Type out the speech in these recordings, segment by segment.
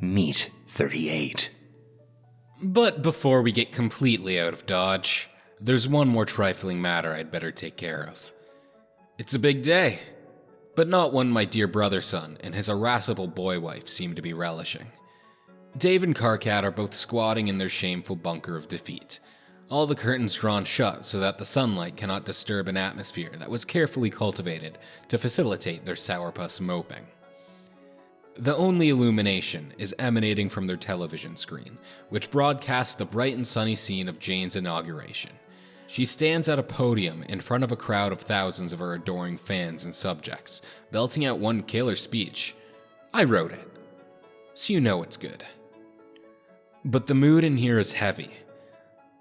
Meet 38. But before we get completely out of Dodge, there's one more trifling matter I'd better take care of. It's a big day, but not one my dear brother-son and his irascible boy-wife seem to be relishing. Dave and CANON are both squatting in their shameful bunker of defeat, all the curtains drawn shut so that the sunlight cannot disturb an atmosphere that was carefully cultivated to facilitate their sourpuss moping. The only illumination is emanating from their television screen, which broadcasts the bright and sunny scene of Jane's inauguration. She stands at a podium in front of a crowd of thousands of her adoring fans and subjects, belting out one killer speech. I wrote it, so you know it's good. But the mood in here is heavy.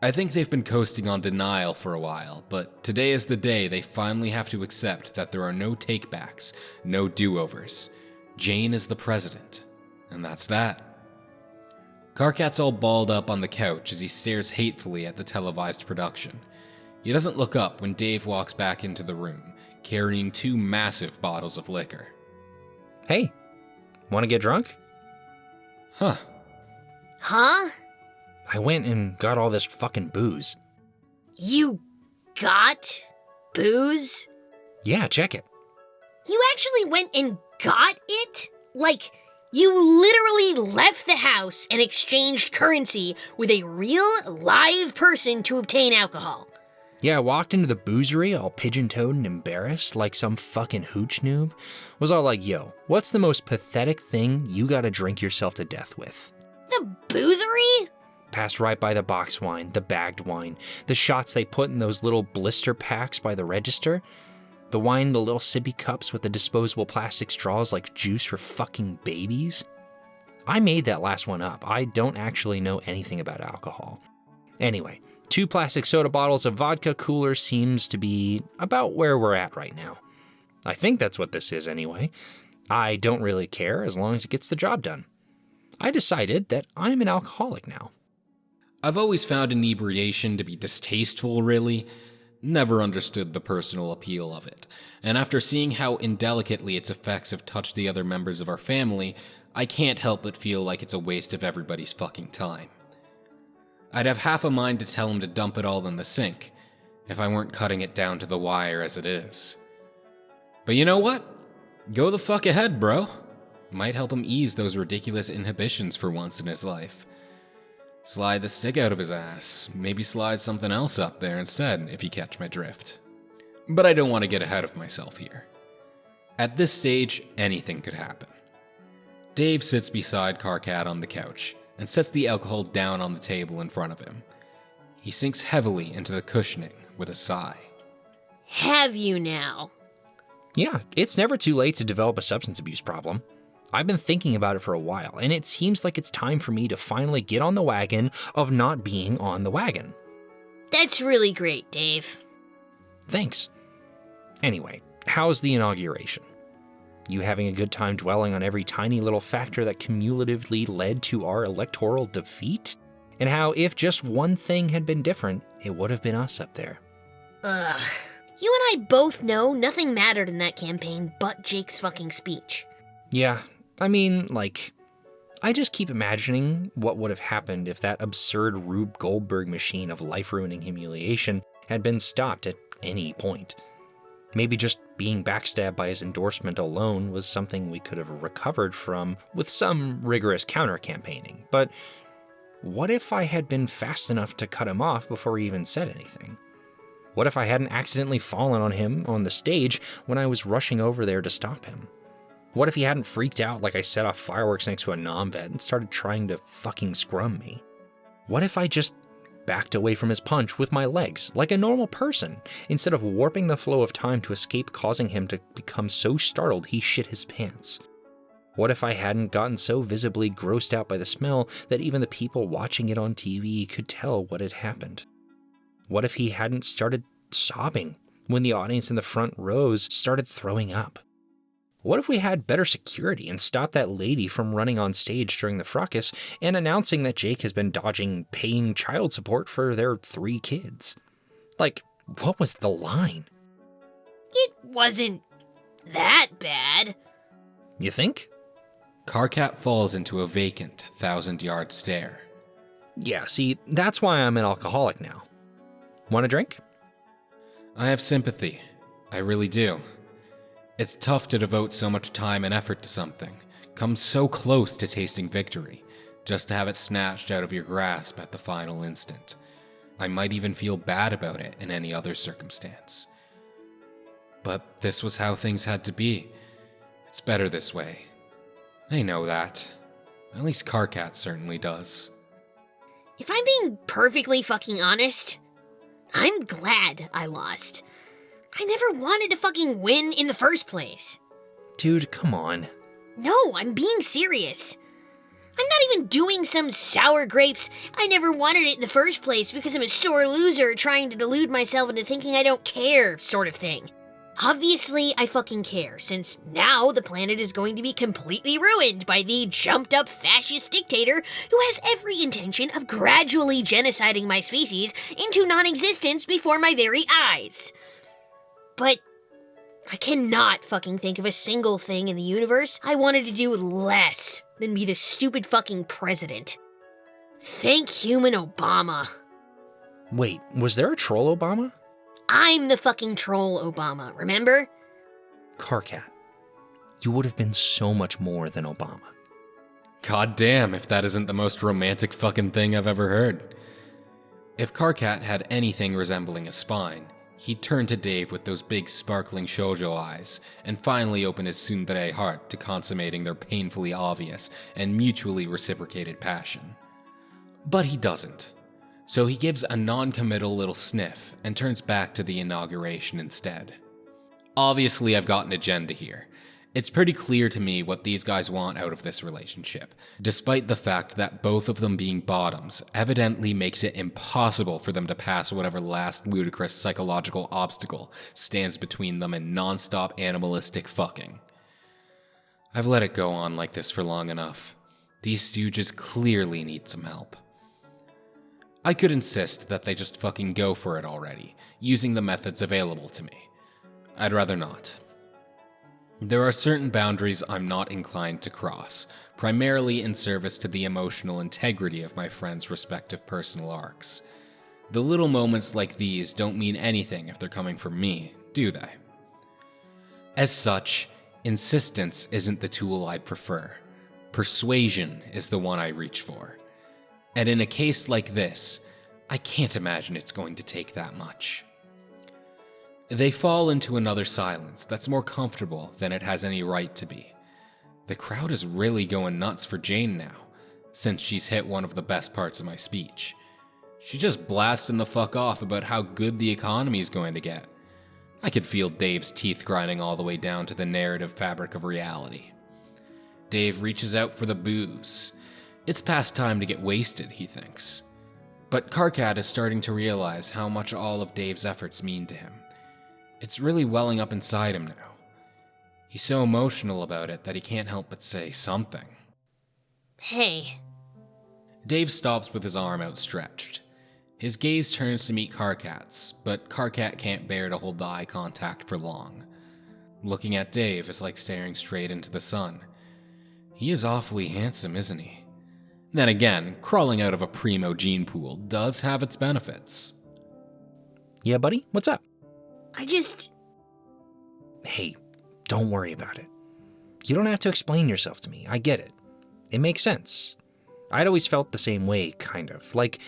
I think they've been coasting on denial for a while, but today is the day they finally have to accept that there are no takebacks, no do-overs. Jane is the president, and that's that. CANON's all balled up on the couch as he stares hatefully at the televised production. He doesn't look up when Dave walks back into the room, carrying 2 massive bottles of liquor. Hey, wanna get drunk? Huh? I went and got all this fucking booze. You got booze? Yeah, check it. You actually went and got it? Like, you literally left the house and exchanged currency with a real, live person to obtain alcohol. Yeah, I walked into the boozery all pigeon-toed and embarrassed like some fucking hooch noob. Was all like, yo, what's the most pathetic thing you gotta drink yourself to death with? The boozery? Passed right by the box wine, the bagged wine, the shots they put in those little blister packs by the register, the wine in the little sippy cups with the disposable plastic straws like juice for fucking babies. I made that last one up. I don't actually know anything about alcohol. Anyway, 2 plastic soda bottles of vodka cooler seems to be about where we're at right now. I think that's what this is anyway. I don't really care as long as it gets the job done. I decided that I'm an alcoholic now. I've always found inebriation to be distasteful, really. Never understood the personal appeal of it, and after seeing how indelicately its effects have touched the other members of our family, I can't help but feel like it's a waste of everybody's fucking time. I'd have half a mind to tell him to dump it all in the sink, if I weren't cutting it down to the wire as it is. But you know what? Go the fuck ahead, bro. Might help him ease those ridiculous inhibitions for once in his life. Slide the stick out of his ass, maybe slide something else up there instead, if you catch my drift. But I don't want to get ahead of myself here. At this stage, anything could happen. Dave sits beside CANON on the couch, and sets the alcohol down on the table in front of him. He sinks heavily into the cushioning with a sigh. Have you now? Yeah, it's never too late to develop a substance abuse problem. I've been thinking about it for a while, and it seems like it's time for me to finally get on the wagon of not being on the wagon. That's really great, Dave. Thanks. Anyway, how's the inauguration? You having a good time dwelling on every tiny little factor that cumulatively led to our electoral defeat? And how if just one thing had been different, it would have been us up there. Ugh. You and I both know nothing mattered in that campaign but Jake's fucking speech. Yeah, I mean, I just keep imagining what would have happened if that absurd Rube Goldberg machine of life-ruining humiliation had been stopped at any point. Maybe just being backstabbed by his endorsement alone was something we could have recovered from with some rigorous counter-campaigning. But what if I had been fast enough to cut him off before he even said anything? What if I hadn't accidentally fallen on him on the stage when I was rushing over there to stop him? What if he hadn't freaked out like I set off fireworks next to a nom-vet and started trying to fucking scrum me? What if I just backed away from his punch with my legs like a normal person instead of warping the flow of time to escape causing him to become so startled he shit his pants? What if I hadn't gotten so visibly grossed out by the smell that even the people watching it on TV could tell what had happened? What if he hadn't started sobbing when the audience in the front rows started throwing up? What if we had better security and stopped that lady from running on stage during the fracas and announcing that Jake has been dodging paying child support for their 3 kids? What was the line? It wasn't that bad. You think? Karkat falls into a vacant 1,000-yard stare. Yeah, see, that's why I'm an alcoholic now. Want a drink? I have sympathy. I really do. It's tough to devote so much time and effort to something, come so close to tasting victory, just to have it snatched out of your grasp at the final instant. I might even feel bad about it in any other circumstance. But this was how things had to be. It's better this way. They know that. At least Karkat certainly does. If I'm being perfectly fucking honest, I'm glad I lost. I never wanted to fucking win in the first place. Dude, come on. No, I'm being serious. I'm not even doing some sour grapes. I never wanted it in the first place because I'm a sore loser trying to delude myself into thinking I don't care sort of thing. Obviously, I fucking care, since now the planet is going to be completely ruined by the jumped-up fascist dictator who has every intention of gradually genociding my species into non-existence before my very eyes. But I cannot fucking think of a single thing in the universe I wanted to do less than be the stupid fucking president. Thank human Obama. Wait, was there a troll Obama? I'm the fucking troll Obama, remember? Karkat, you would have been so much more than Obama. God damn if that isn't the most romantic fucking thing I've ever heard. If Karkat had anything resembling a spine, he'd turn to Dave with those big sparkling shoujo eyes and finally open his tsundere heart to consummating their painfully obvious and mutually reciprocated passion. But he doesn't. So he gives a non-committal little sniff and turns back to the inauguration instead. Obviously, I've got an agenda here. It's pretty clear to me what these guys want out of this relationship, despite the fact that both of them being bottoms evidently makes it impossible for them to pass whatever last ludicrous psychological obstacle stands between them and non-stop animalistic fucking. I've let it go on like this for long enough. These stooges clearly need some help. I could insist that they just fucking go for it already, using the methods available to me. I'd rather not. There are certain boundaries I'm not inclined to cross, primarily in service to the emotional integrity of my friends' respective personal arcs. The little moments like these don't mean anything if they're coming from me, do they? As such, insistence isn't the tool I'd prefer. Persuasion is the one I reach for. And in a case like this, I can't imagine it's going to take that much. They fall into another silence that's more comfortable than it has any right to be. The crowd is really going nuts for Jane now, since she's hit one of the best parts of my speech. She's just blasting the fuck off about how good the economy is going to get. I could feel Dave's teeth grinding all the way down to the narrative fabric of reality. Dave reaches out for the booze. It's past time to get wasted, he thinks. But Karkat is starting to realize how much all of Dave's efforts mean to him. It's really welling up inside him now. He's so emotional about it that he can't help but say something. Hey. Dave stops with his arm outstretched. His gaze turns to meet Karkat's, but Karkat can't bear to hold the eye contact for long. Looking at Dave is like staring straight into the sun. He is awfully handsome, isn't he? Then again, crawling out of a primo gene pool does have its benefits. Yeah, buddy? What's up? Hey, don't worry about it. You don't have to explain yourself to me. I get it. It makes sense. I'd always felt the same way, kind of. Like,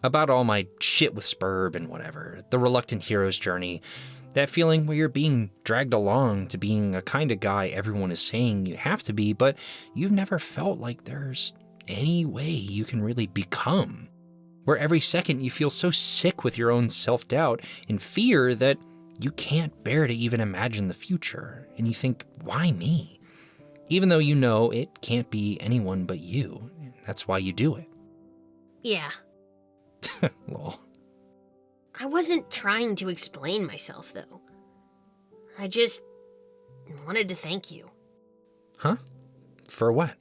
about all my shit with Spurb and whatever. The reluctant hero's journey. That feeling where you're being dragged along to being a kind of guy everyone is saying you have to be, but you've never felt like there's any way you can really become. Where every second you feel so sick with your own self-doubt and fear that you can't bear to even imagine the future. And you think, why me? Even though you know it can't be anyone but you. That's why you do it. Yeah. Lol. I wasn't trying to explain myself, though. I just wanted to thank you. Huh? For what?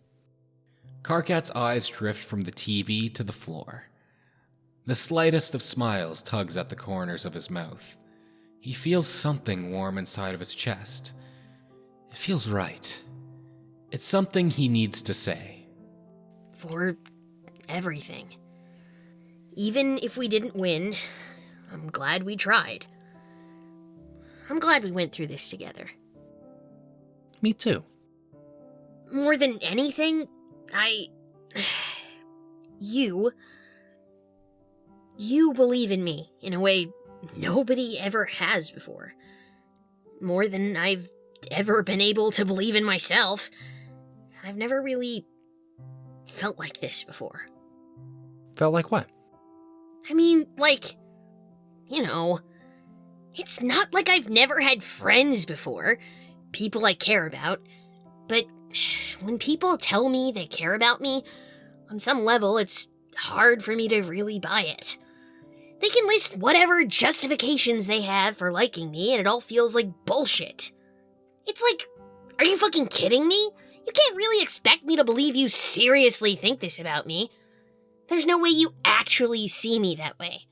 Karkat's eyes drift from the TV to the floor. The slightest of smiles tugs at the corners of his mouth. He feels something warm inside of his chest. It feels right. It's something he needs to say. For everything. Even if we didn't win, I'm glad we tried. I'm glad we went through this together. Me too. More than anything, You believe in me in a way nobody ever has before. More than I've ever been able to believe in myself. I've never really felt like this before. Felt like what? I mean, it's not like I've never had friends before, people I care about, but when people tell me they care about me, on some level, it's hard for me to really buy it. They can list whatever justifications they have for liking me, and it all feels like bullshit. It's like, are you fucking kidding me? You can't really expect me to believe you seriously think this about me. There's no way you actually see me that way.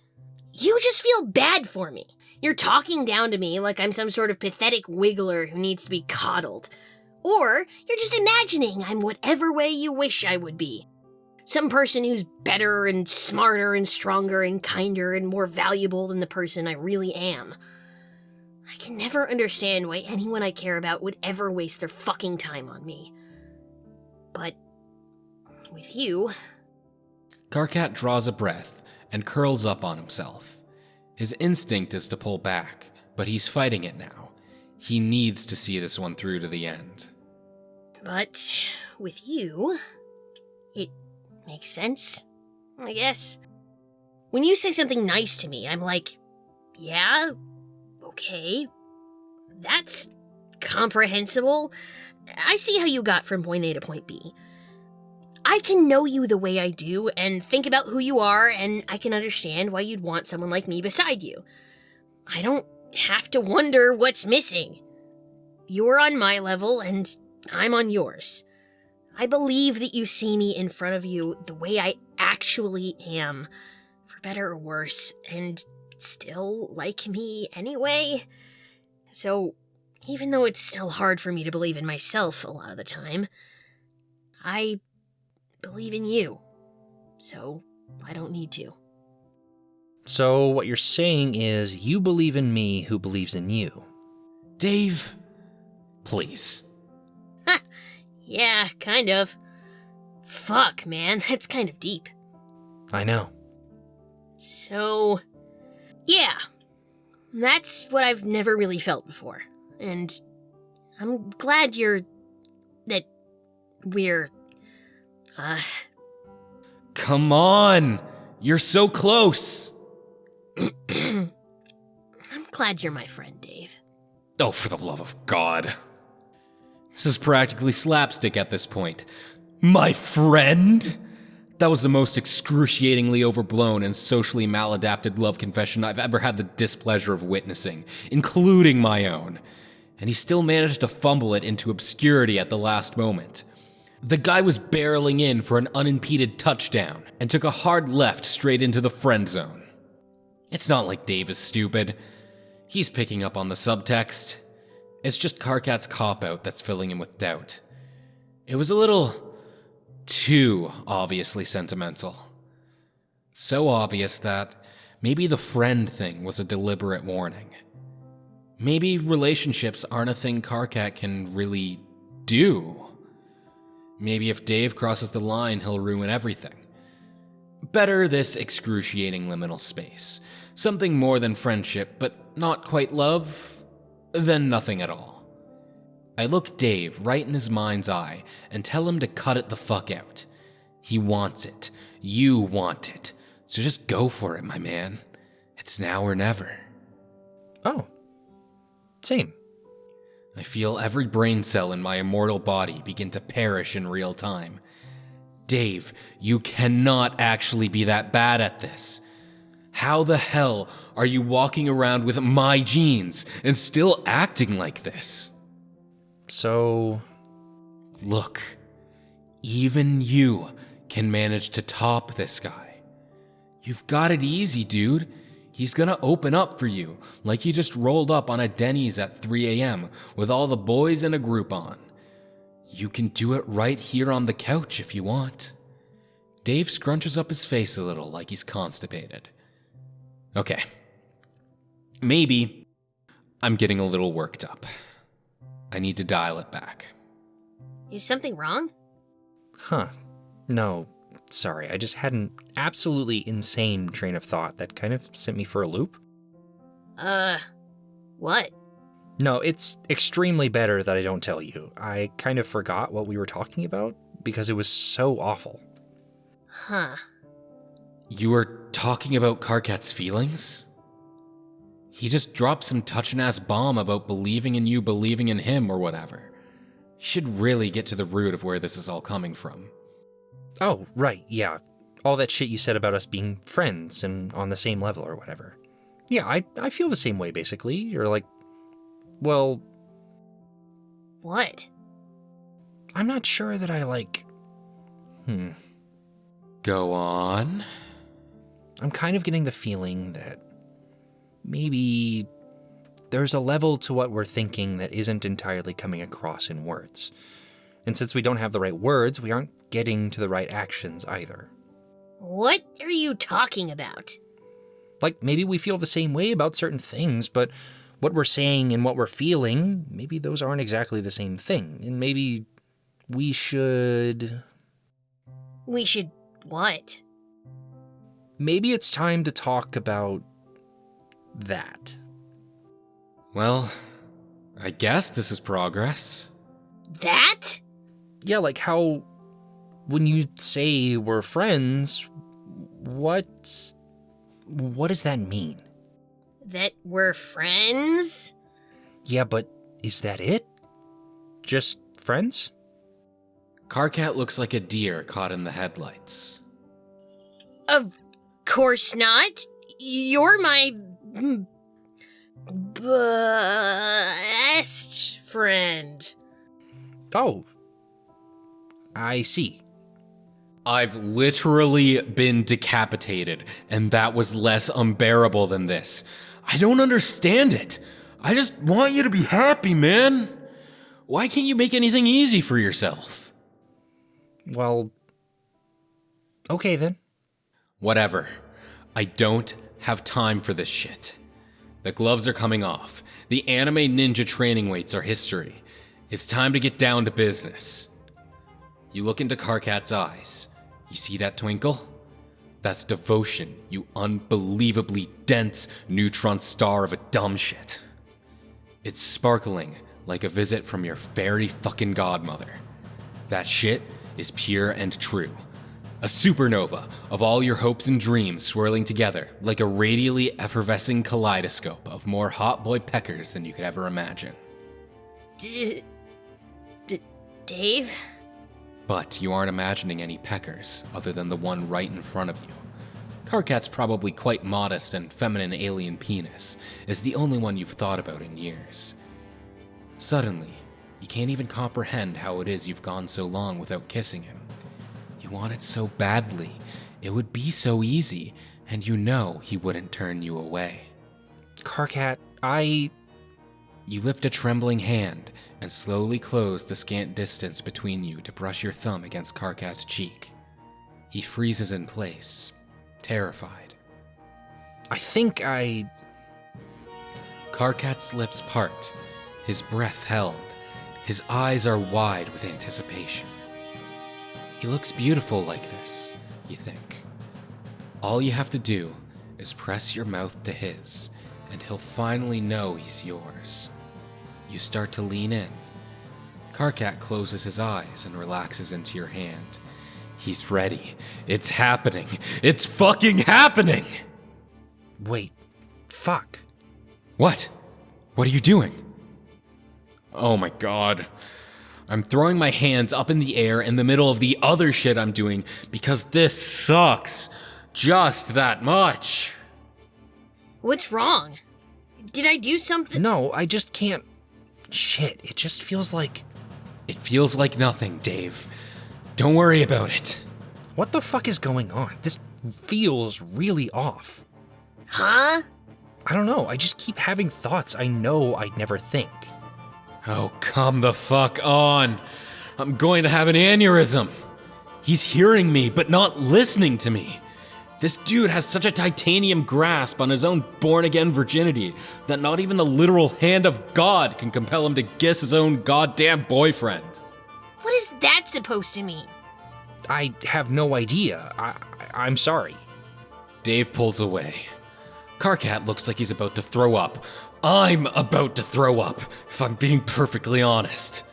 You just feel bad for me. You're talking down to me like I'm some sort of pathetic wiggler who needs to be coddled. Or you're just imagining I'm whatever way you wish I would be. Some person who's better and smarter and stronger and kinder and more valuable than the person I really am. I can never understand why anyone I care about would ever waste their fucking time on me. But with you... Karkat draws a breath and curls up on himself. His instinct is to pull back, but he's fighting it now. He needs to see this one through to the end. But with you, it makes sense, I guess. When you say something nice to me, I'm like, yeah, okay, that's comprehensible. I see how you got from point A to point B. I can know you the way I do and think about who you are, and I can understand why you'd want someone like me beside you. I don't have to wonder what's missing. You're on my level, and I'm on yours. I believe that you see me in front of you the way I actually am, for better or worse, and still like me anyway. So, even though it's still hard for me to believe in myself a lot of the time, I believe in you, so I don't need to. So what you're saying is you believe in me who believes in you. Dave, please. Yeah, kind of. Fuck, man, that's kind of deep. I know. So, yeah, that's what I've never really felt before, and I'm glad we're Come on! You're so close! I'm glad you're my friend, Dave. Oh, for the love of God. This is practically slapstick at this point. My friend? That was the most excruciatingly overblown and socially maladapted love confession I've ever had the displeasure of witnessing, including my own. And he still managed to fumble it into obscurity at the last moment. The guy was barreling in for an unimpeded touchdown and took a hard left straight into the friend zone. It's not like Dave is stupid. He's picking up on the subtext. It's just Karkat's cop-out that's filling him with doubt. It was a little too obviously sentimental. So obvious that maybe the friend thing was a deliberate warning. Maybe relationships aren't a thing Karkat can really do. Maybe if Dave crosses the line, he'll ruin everything. Better this excruciating liminal space. Something more than friendship, but not quite love, than nothing at all. I look Dave right in his mind's eye and tell him to cut it the fuck out. He wants it. You want it. So just go for it, my man. It's now or never. Oh. Same. I feel every brain cell in my immortal body begin to perish in real time. Dave, you cannot actually be that bad at this. How the hell are you walking around with my genes and still acting like this? So... Look, even you can manage to top this guy. You've got it easy, dude. He's gonna open up for you, like he just rolled up on a Denny's at 3 a.m. with all the boys in a Groupon. You can do it right here on the couch if you want. Dave scrunches up his face a little like he's constipated. Okay. Maybe I'm getting a little worked up. I need to dial it back. Is something wrong? Huh. No, sorry. I just had an absolutely insane train of thought that kind of sent me for a loop. What? No, it's extremely better that I don't tell you. I kind of forgot what we were talking about because it was so awful. Huh. You were talking about Karkat's feelings? He just dropped some touchin'-ass bomb about believing in you, believing in him, or whatever. You should really get to the root of where this is all coming from. Oh, right, yeah. All that shit you said about us being friends and on the same level or whatever. Yeah, I feel the same way, basically. You're like, well... What? I'm not sure that I Go on. I'm kind of getting the feeling that maybe there's a level to what we're thinking that isn't entirely coming across in words. And since we don't have the right words, we aren't getting to the right actions either. What are you talking about? Like, maybe we feel the same way about certain things, but what we're saying and what we're feeling, maybe those aren't exactly the same thing. And maybe we should... We should what? Maybe it's time to talk about that. Well, I guess this is progress. That? Yeah, like how when you say we're friends, what does that mean? That we're friends? Yeah, but is that it? Just friends? Karkat looks like a deer caught in the headlights. Of course not. You're my best friend. Oh, I see. I've literally been decapitated, and that was less unbearable than this. I don't understand it. I just want you to be happy, man. Why can't you make anything easy for yourself? Well, okay then. Whatever. I don't have time for this shit. The gloves are coming off. The anime ninja training weights are history. It's time to get down to business. You look into Karkat's eyes. You see that twinkle? That's devotion, you unbelievably dense neutron star of a dumb shit. It's sparkling like a visit from your fairy fucking godmother. That shit is pure and true. A supernova of all your hopes and dreams swirling together like a radially effervescing kaleidoscope of more hot boy peckers than you could ever imagine. Dave? But you aren't imagining any peckers other than the one right in front of you. Karkat's probably quite modest and feminine alien penis is the only one you've thought about in years. Suddenly, you can't even comprehend how it is you've gone so long without kissing him. You want it so badly, it would be so easy, and you know he wouldn't turn you away. Karkat, You lift a trembling hand and slowly close the scant distance between you to brush your thumb against Karkat's cheek. He freezes in place, terrified. I think Karkat's lips part, his breath held, his eyes are wide with anticipation. He looks beautiful like this, you think. All you have to do is press your mouth to his, and he'll finally know he's yours. You start to lean in. Karkat closes his eyes and relaxes into your hand. He's ready. It's happening. It's fucking happening! Wait, fuck. What? What are you doing? Oh my god. I'm throwing my hands up in the air in the middle of the other shit I'm doing because this sucks just that much. What's wrong? Did I do something? No, I just can't. Shit, it just feels like... It feels like nothing, Dave. Don't worry about it. What the fuck is going on? This feels really off. Huh? I don't know, I just keep having thoughts I know I'd never think. Oh, come the fuck on. I'm going to have an aneurysm. He's hearing me, but not listening to me. This dude has such a titanium grasp on his own born-again virginity that not even the literal hand of God can compel him to kiss his own goddamn boyfriend. What is that supposed to mean? I have no idea. I'm sorry. Dave pulls away. Karkat looks like he's about to throw up. I'm about to throw up, if I'm being perfectly honest.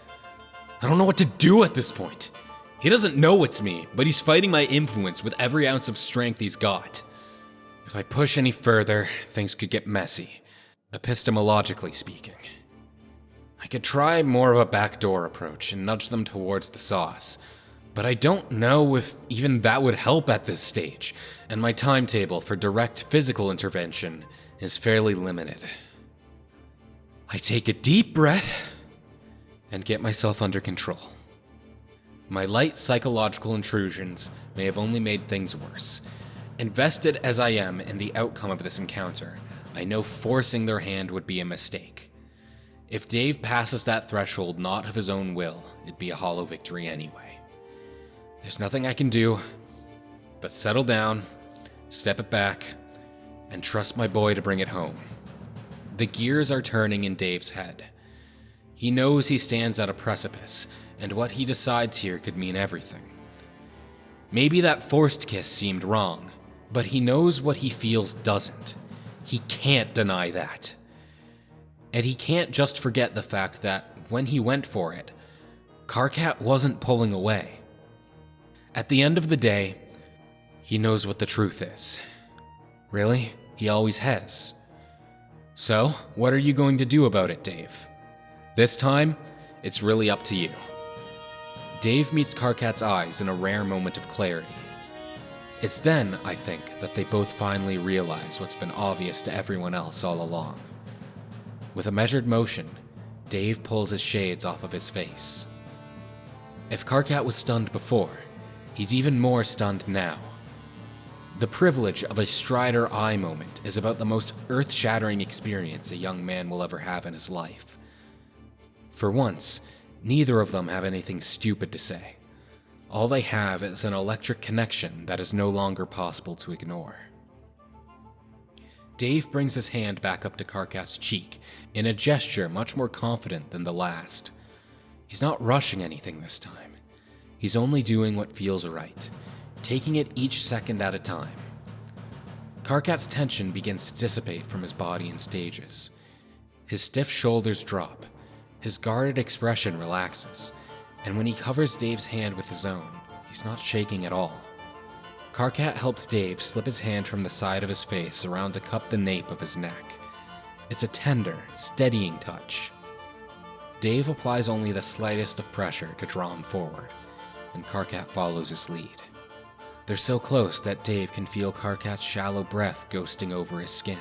I don't know what to do at this point. He doesn't know it's me, but he's fighting my influence with every ounce of strength he's got. If I push any further, things could get messy, epistemologically speaking. I could try more of a backdoor approach and nudge them towards the sauce, but I don't know if even that would help at this stage, and my timetable for direct physical intervention is fairly limited. I take a deep breath and get myself under control. My light psychological intrusions may have only made things worse. Invested as I am in the outcome of this encounter, I know forcing their hand would be a mistake. If Dave passes that threshold not of his own will, it'd be a hollow victory anyway. There's nothing I can do but settle down, step it back, and trust my boy to bring it home. The gears are turning in Dave's head. He knows he stands at a precipice, and what he decides here could mean everything. Maybe that forced kiss seemed wrong, but he knows what he feels doesn't. He can't deny that. And he can't just forget the fact that, when he went for it, Karkat wasn't pulling away. At the end of the day, he knows what the truth is. Really, he always has. So, what are you going to do about it, Dave? This time, it's really up to you. Dave meets Karkat's eyes in a rare moment of clarity. It's then, I think, that they both finally realize what's been obvious to everyone else all along. With a measured motion, Dave pulls his shades off of his face. If Karkat was stunned before, he's even more stunned now. The privilege of a Strider eye moment is about the most earth-shattering experience a young man will ever have in his life. For once, neither of them have anything stupid to say. All they have is an electric connection that is no longer possible to ignore. Dave brings his hand back up to Karkat's cheek in a gesture much more confident than the last. He's not rushing anything this time. He's only doing what feels right, taking it each second at a time. Karkat's tension begins to dissipate from his body in stages. His stiff shoulders drop, his guarded expression relaxes, and when he covers Dave's hand with his own, he's not shaking at all. Karkat helps Dave slip his hand from the side of his face around to cup the nape of his neck. It's a tender, steadying touch. Dave applies only the slightest of pressure to draw him forward, and Karkat follows his lead. They're so close that Dave can feel Karkat's shallow breath ghosting over his skin.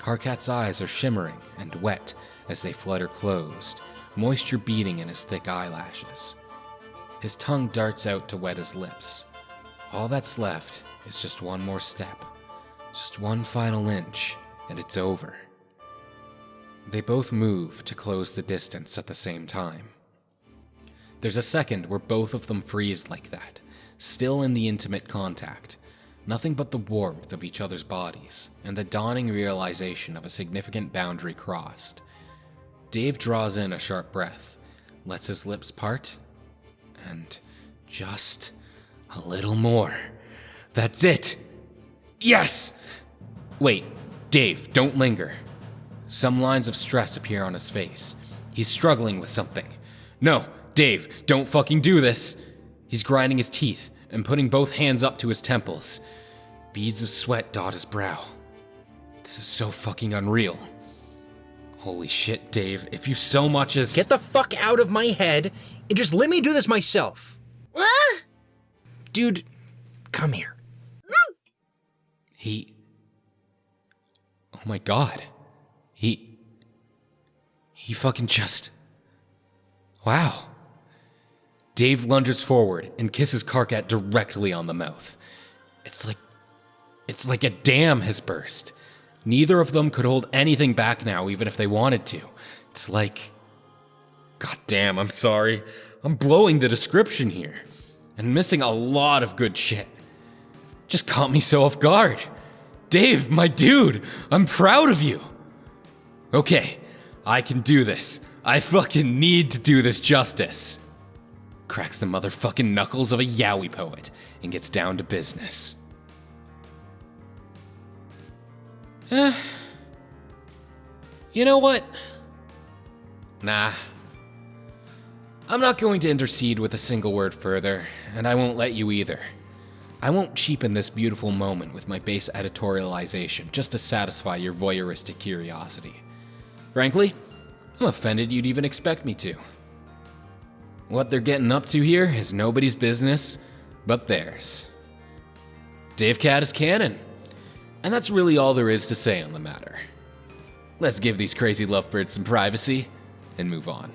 Karkat's eyes are shimmering and wet as they flutter closed, moisture beading in his thick eyelashes. His tongue darts out to wet his lips. All that's left is just one more step, just one final inch, and it's over. They both move to close the distance at the same time. There's a second where both of them freeze like that, still in the intimate contact, nothing but the warmth of each other's bodies, and the dawning realization of a significant boundary crossed. Dave draws in a sharp breath, lets his lips part, and just a little more. That's it! Yes! Wait, Dave, don't linger. Some lines of stress appear on his face. He's struggling with something. No, Dave, don't fucking do this! He's grinding his teeth and putting both hands up to his temples. Beads of sweat dot his brow. This is so fucking unreal. Holy shit, Dave, if you so much as— Get the fuck out of my head and just let me do this myself. What? Dude, come here. Oh my god. He fucking just— Wow. Dave lunges forward and kisses Karkat directly on the mouth. It's like a dam has burst. Neither of them could hold anything back now, even if they wanted to. It's like— God damn, I'm sorry. I'm blowing the description here, and missing a lot of good shit. Just caught me so off guard. Dave, my dude, I'm proud of you. Okay, I can do this. I fucking need to do this justice. Cracks the motherfucking knuckles of a yaoi poet and gets down to business. You know what? Nah. I'm not going to intercede with a single word further, and I won't let you either. I won't cheapen this beautiful moment with my base editorialization just to satisfy your voyeuristic curiosity. Frankly, I'm offended you'd even expect me to. What they're getting up to here is nobody's business but theirs. DaveKat is canon, and that's really all there is to say on the matter. Let's give these crazy lovebirds some privacy and move on.